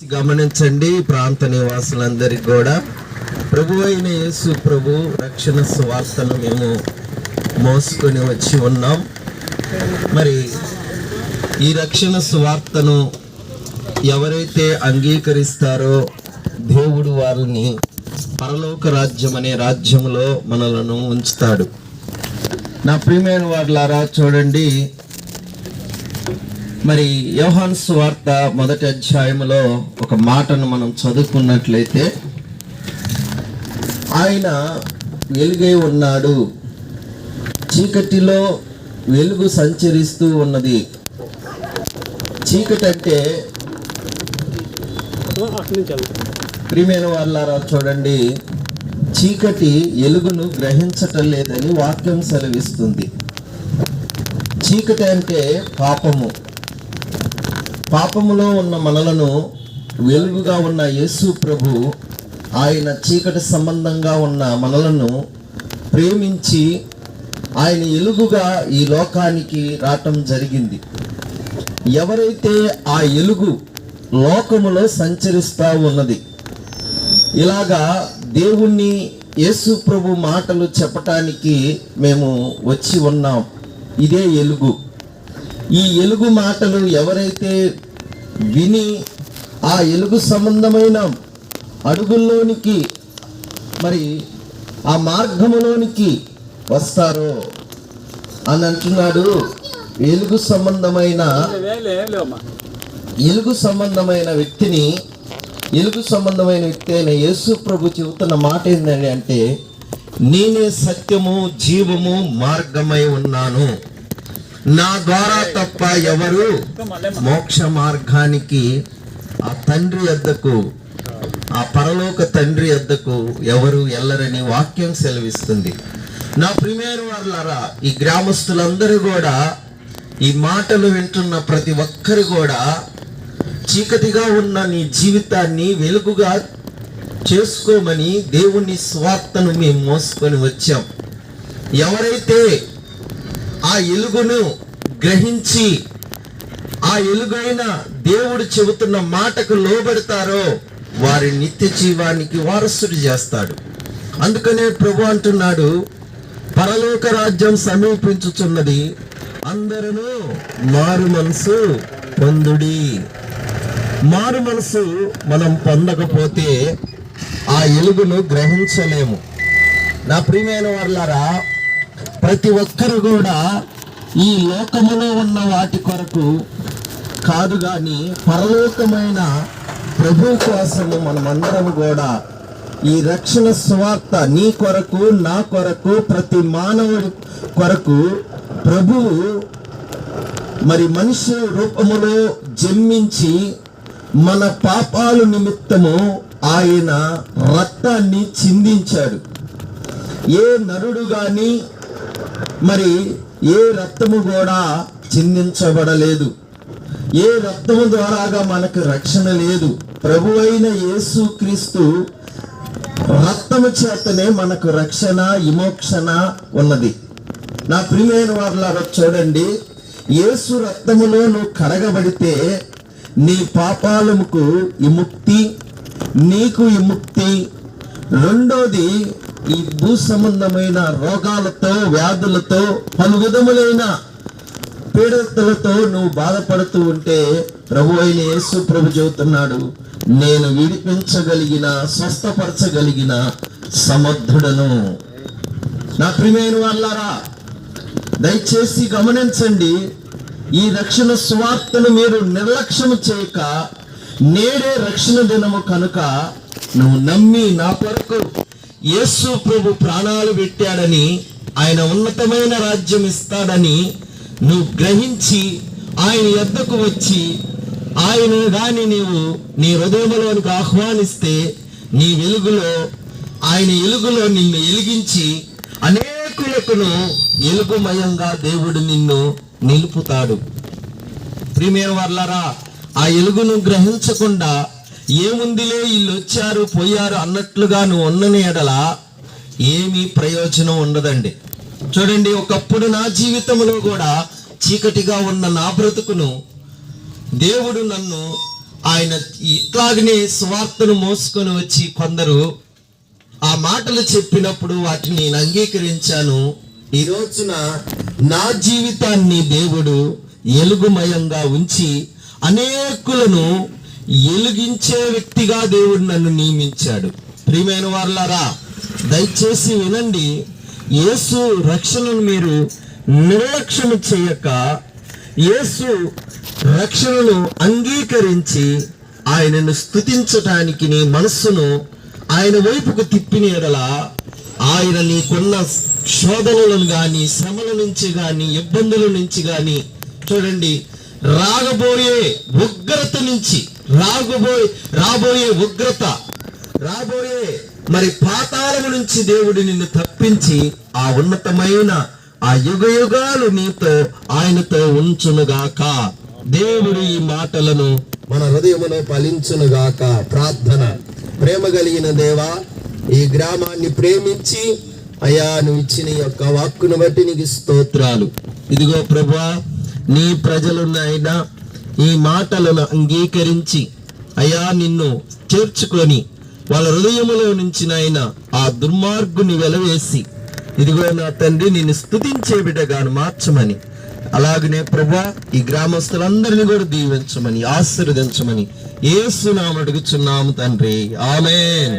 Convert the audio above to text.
గమనించండి, ప్రాంత నివాసులందరికీ కూడా ప్రభు అయిన యేసు ప్రభు రక్షణ సువార్తను మేము మోసుకొని వచ్చి ఉన్నాం. మరి ఈ రక్షణ సువార్తను ఎవరైతే అంగీకరిస్తారో దేవుడు వారిని పరలోక రాజ్యం అనే రాజ్యంలో మనలను ఉంచుతాడు. నా ప్రియమైన వారులారా, చూడండి, మరి యోహాను సువార్త 1వ అధ్యాయంలో ఒక మాటను మనం చదువుకున్నట్లయితే, ఆయన వెలుగై ఉన్నాడు, చీకటిలో వెలుగు సంచరిస్తూ ఉన్నది. చీకటి అంటే ప్రియమైన వాళ్ళారా, చూడండి, చీకటి వెలుగును గ్రహించటం లేదని వాక్యం సెలవిస్తుంది. చీకటి అంటే పాపము. పాపములో ఉన్న మనలను వెలుగుగా ఉన్న యేసు ప్రభు ఆయన చీకటి సంబంధంగా ఉన్న మనలను ప్రేమించి ఆయన ఎలుగుగా ఈ లోకానికి రావటం జరిగింది. ఎవరైతే ఆ ఎలుగు లోకములో సంచరిస్తూ ఉన్నది, ఇలాగా దేవుణ్ణి యేసు ప్రభు మాటలు చెప్పటానికి మేము వచ్చి ఉన్నాం. ఇదే ఎలుగు. ఈ ఎలుగు మాటలు ఎవరైతే విని ఆ ఎలుగు సంబంధమైన అడుగుల్లోనికి, మరి ఆ మార్గములోనికి వస్తారో అని అంటున్నాడు. ఎలుగు సంబంధమైన వ్యక్తి అయిన యేసు ప్రభు చెబుతున్న మాట ఏంటంటే, అంటే నేనే సత్యము జీవము మార్గమై ఉన్నాను, నా ద్వారా తప్ప ఎవరు మోక్ష మార్గానికి ఆ తండ్రి వద్దకు, ఆ పరలోక తండ్రి వద్దకు ఎవరు వెళ్ళరని వాక్యం సెలవిస్తుంది. నా ప్రియమైన వారులారా, ఈ గ్రామస్తులందరూ కూడా, ఈ మాటలు వింటున్న ప్రతి ఒక్కరు కూడా, చీకటిగా ఉన్న నీ జీవితాన్ని వెలుగుగా చేసుకోమని దేవుని స్వార్థను మేము మోసుకొని వచ్చాం. ఎవరైతే ఆ ఎలుగును గ్రహించి ఆ ఎలుగైన దేవుడు చెబుతున్న మాటకు లోబడతారో వారి నిత్య జీవానికి వారసుడు చేస్తాడు. అందుకనే ప్రభు అంటున్నాడు, పరలోక రాజ్యం సమీపించుచున్నది, అందరూ మారు మనసు పొందుడి. మారు మనసు మనం పొందకపోతే ఆ ఎలుగును గ్రహించలేము. నా ప్రియమైన వారులారా, ప్రతి ఒక్కరు కూడా ఈ లోకములో ఉన్న వాటి కొరకు కాదు కానీ పరలోకమైన ప్రభు కోసము మనమందరం కూడా ఈ రక్షణ సువార్త నీ కొరకు, నా కొరకు, ప్రతి మానవుడి కొరకు ప్రభువు మరి మనిషి రూపములో జన్మించి మన పాపాలు నిమిత్తము ఆయన రక్తాన్ని చిందించాడు. ఏ నరుడు గాని మరి ఏ రక్తము కూడా చిందించబడలేదు. ఏ రక్తము ద్వారాగా మనకు రక్షణ లేదు. ప్రభు అయిన యేసు క్రీస్తు రక్తము చేతనే మనకు రక్షణ, విమోక్షణ ఉన్నది. నా ప్రియమైన వారులారా, చూడండి, యేసు రక్తములో నువ్వు కడగబడితే నీ పాపాలకు విముక్తి, నీకు విముక్తి. రెండోది, ఈ భూ సంబంధమైన రోగాలతో, వ్యాధులతో, పలు విధములైన పీడతలతో నువ్వు బాధపడుతూ ఉంటే ప్రభు అయిన యేసు ప్రభు చెబుతున్నాడు, నేను విడిపించగలిగిన, స్వస్థపరచగలిగిన సమర్థుడను. నా ప్రియమైన వాళ్ళారా, దయచేసి గమనించండి, ఈ రక్షణ సువార్తను మీరు నిర్లక్ష్యం చేయక, నేడే రక్షణ దినము కనుక నువ్వు నమ్మి నా కొరకు యేసు ప్రభు ప్రాణాలు పెట్టాడని, ఆయన ఉన్నతమైన రాజ్యం ఇస్తాడని నువ్వు గ్రహించి ఆయన యొద్దకు వచ్చి ఆయన గాని నీవు నీ హృదయంలోనికి ఆహ్వానిస్తే నీ వెలుగులో, ఆయన వెలుగులో నిన్ను వెలిగించి అనేకులకును వెలుగుమయంగా దేవుడు నిన్ను నిలుపుతాడు. ప్రియమైన వారులారా, ఆ వెలుగును గ్రహించకుండా ఏముందిలే వీళ్ళు వచ్చారు పోయారు అన్నట్లుగా నువ్వు ఉన్న ఎడల ఏమీ ప్రయోజనం ఉండదండి. చూడండి, ఒకప్పుడు నా జీవితంలో కూడా చీకటిగా ఉన్న నా బ్రతుకును దేవుడు నన్ను ఆయన ఇట్లాగనే సువార్తను మోసుకొని వచ్చి కొందరు ఆ మాటలు చెప్పినప్పుడు వాటిని నేను అంగీకరించాను. ఈ రోజున నా జీవితాన్ని దేవుడు ఎలుగుమయంగా ఉంచి అనేకులను ఎలుగించే వ్యక్తిగా దేవుడు నన్ను నియమించాడు. ప్రియమైన వారలారా, దయచేసి వినండి. యేసు రక్షణను మీరు నిర్లక్ష్యం చేయక, యేసు రక్షణను అంగీకరించి ఆయనను స్తుతించటానికి నీ మనస్సును ఆయన వైపుకు తిప్పిన యెడల ఆయన నీకున్న శోధనలను గాని, శ్రమల నుంచి గాని, ఇబ్బందుల నుంచి గాని, చూడండి, రాబోయే ఉగ్రత నుంచి, రాబోయే ఉగ్రత, రాబోయే మరి పాతాళము నుంచి దేవుడు నిన్ను తప్పించి ఆ ఉన్నతమైన ఆ యుగయుగాలు నీతో ఆయనతో ఉంచునుగాక. దేవుడు ఈ మాటలను మన హృదయములో ఫలించునుగాక. ప్రార్థన. ప్రేమ కలిగిన దేవా, ఈ గ్రామాన్ని ప్రేమించి అయ్యా నువ్వు ఇచ్చిన యొక్క వాక్కును బట్టి నీకు స్తోత్రాలు. ఇదిగో ప్రభువా, నీ ప్రజలున్నాయినా ఈ మాటలను అంగీకరించి అయ్యా నిన్ను చేర్చుకొని వాళ్ళ హృదయములో నుంచి నాయన ఆ దుర్మార్గుని వెలవేసి, ఇదిగో నా తండ్రి నిన్ను స్తుతించే బిడ్డగాను మార్చమని, అలాగనే ప్రభువా ఈ గ్రామస్తులందరినీ కూడా దీవించమని, ఆశీర్వదించమని యేసు నామమున అడుగుచున్నాము తండ్రి. ఆమేన్.